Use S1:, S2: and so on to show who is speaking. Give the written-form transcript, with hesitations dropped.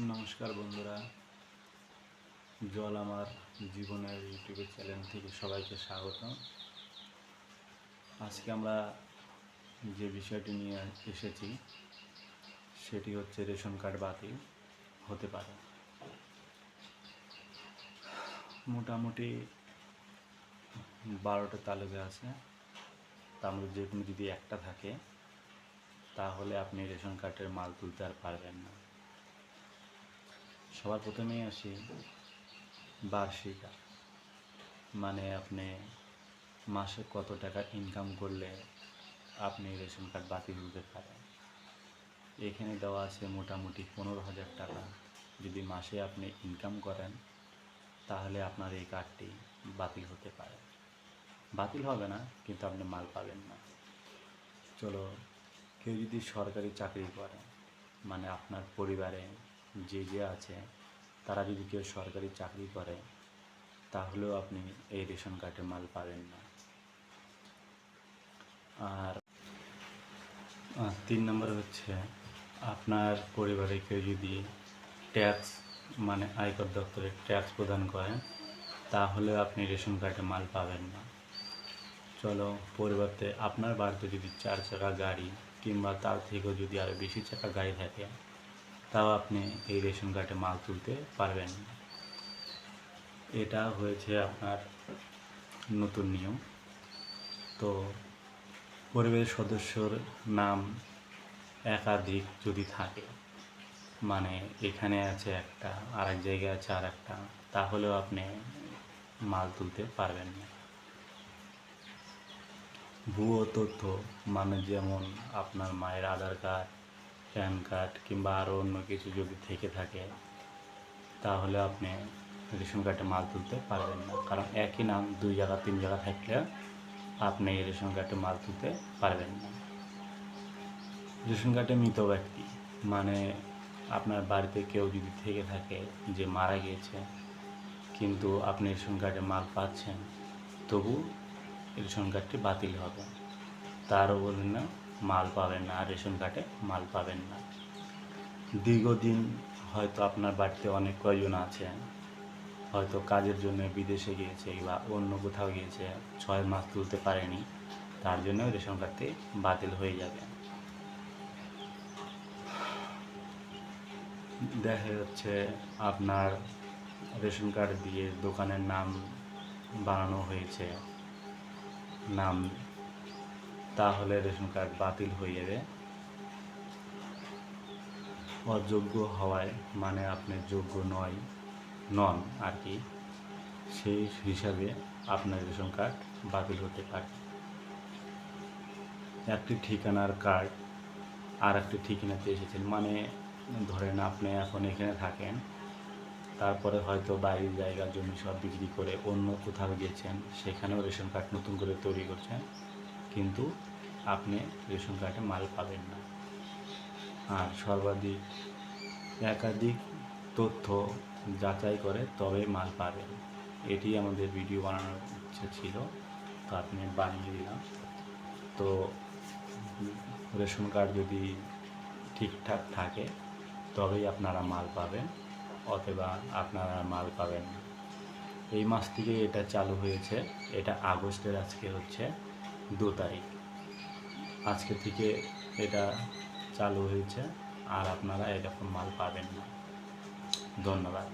S1: নমস্কার বন্ধুরা, জল আমার জীবনের ইউটিউবের চ্যানেল থেকে সবাইকে স্বাগত। আজকে আমরা যে বিষয়টি নিয়ে এসেছি সেটি হচ্ছে রেশন কার্ড বাতিল হতে পারে। মোটামুটি 12টা তালুকে আছে, তার মধ্যে যে কোনো যদি একটা থাকে তাহলে আপনি রেশন কার্ডের মাল তুলতে আর পারবেন না। সবার প্রথমেই আসি বার্ষিক, মানে আপনি মাসে কত টাকা ইনকাম করলে আপনি রেশন কার্ড বাতিল হতে পারেন। এখানে দেওয়া আছে মোটামুটি 15,000 টাকা যদি মাসে আপনি ইনকাম করেন তাহলে আপনার এই কার্ডটি বাতিল হতে পারে। বাতিল হবে না, কিন্তু আপনি মাল পাবেন না। চলো, কেউ যদি সরকারি চাকরি করে, মানে আপনার পরিবারে যে আছে তারা যদি কেউ সরকারি চাকরি করে তাহলেও আপনি এই রেশন কার্ডে মাল পাবেন না। আর 3 নম্বর হচ্ছে আপনার পরিবারে কেউ যদি ট্যাক্স, মানে আয়কর দপ্তরে ট্যাক্স প্রদান করেন তাহলে আপনি রেশন কার্ডে মাল পাবেন না। চলো, পরিবর্তে আপনার বাড়িতে যদি 4 চাকা গাড়ি কিংবা তার থেকেও যদি আরও বেশি চাকা গাড়ি থাকে তাও আপনি এই রেশন কার্ডে মাল তুলতে পারবেন না। এটা হয়েছে আপনার নতুন নিয়ম। তো পরিবারের সদস্যর নাম একাধিক যদি থাকে, মানে এখানে আছে একটা আর এক জায়গায় আছে আর একটা, তাহলেও আপনি মাল তুলতে পারবেন না। ভুয়ো তথ্য, মানে যেমন আপনার মায়ের আধার কার্ড, প্যান কার্ড কিংবা আরও অন্য কিছু যদি থেকে থাকে তাহলে আপনি রেশন কার্ডে মাল তুলতে পারবেন না। কারণ একই নাম 2 জায়গা 3 জায়গা থাকলে আপনি রেশন কার্ডে মাল তুলতে পারবেন না। রেশন কার্ডে মৃত ব্যক্তি, মানে আপনার বাড়িতে কেউ যদি থেকে থাকে যে মারা গিয়েছে কিন্তু আপনি রেশন কার্ডে মাল পাচ্ছেন, তবু রেশন কার্ডটি বাতিল হবে। তারও বলেন না, মাল পাবেন না, আর রেশন কার্ডে মাল পাবেন না। দীর্ঘদিন হয়তো আপনার বাড়িতে অনেক কয়জন আছে, হয়তো কাজের জন্য বিদেশে গিয়েছে বা অন্য কোথাও গিয়েছে, 6 মাস তুলতে পারেনি, তার জন্য রেশন কার্ডটি বাতিল হয়ে যাবে। দেখা যাচ্ছে আপনার রেশন কার্ড দিয়ে দোকানের নাম বানানো হয়েছে নাম, তাহলে রেশন কার্ড বাতিল হয়ে যাবে। অযোগ্য হওয়ায়, মানে আপনি যোগ্য নন আর কি, সেই হিসাবে আপনার রেশন কার্ড বাতিল হতে পারে। একটি ঠিকানার কার্ড আর একটি ঠিকানাতে এসেছেন, মানে ধরেন আপনি এখন এখানে থাকেন, তারপরে হয়তো বাড়ির জায়গা জমি সব বিক্রি করে অন্য কোথাও গিয়েছেন, সেখানেও রেশন কার্ড নতুন করে তৈরি করছেন, কিন্তু আপনি রেশন কার্ডে মাল পাবেন না। আর সর্বাধিক একাধিক তথ্য যাচাই করে তবে মাল পাবেন। এটি আমাদের ভিডিও বানানোর ইচ্ছে ছিল, তো আপনি বানিয়ে দিলাম। তো রেশন কার্ড যদি ঠিকঠাক থাকে তবেই আপনারা মাল পাবেন, অথবা আপনারা মাল পাবেন না। এই মাস থেকে এটা চালু হয়েছে, এটা আগস্টের, আজকে হচ্ছে 2 তারিখ। আজকে থেকে এটা চালু হয়েছে, আর আপনারা এরকম মাল পাবেন না। ধন্যবাদ।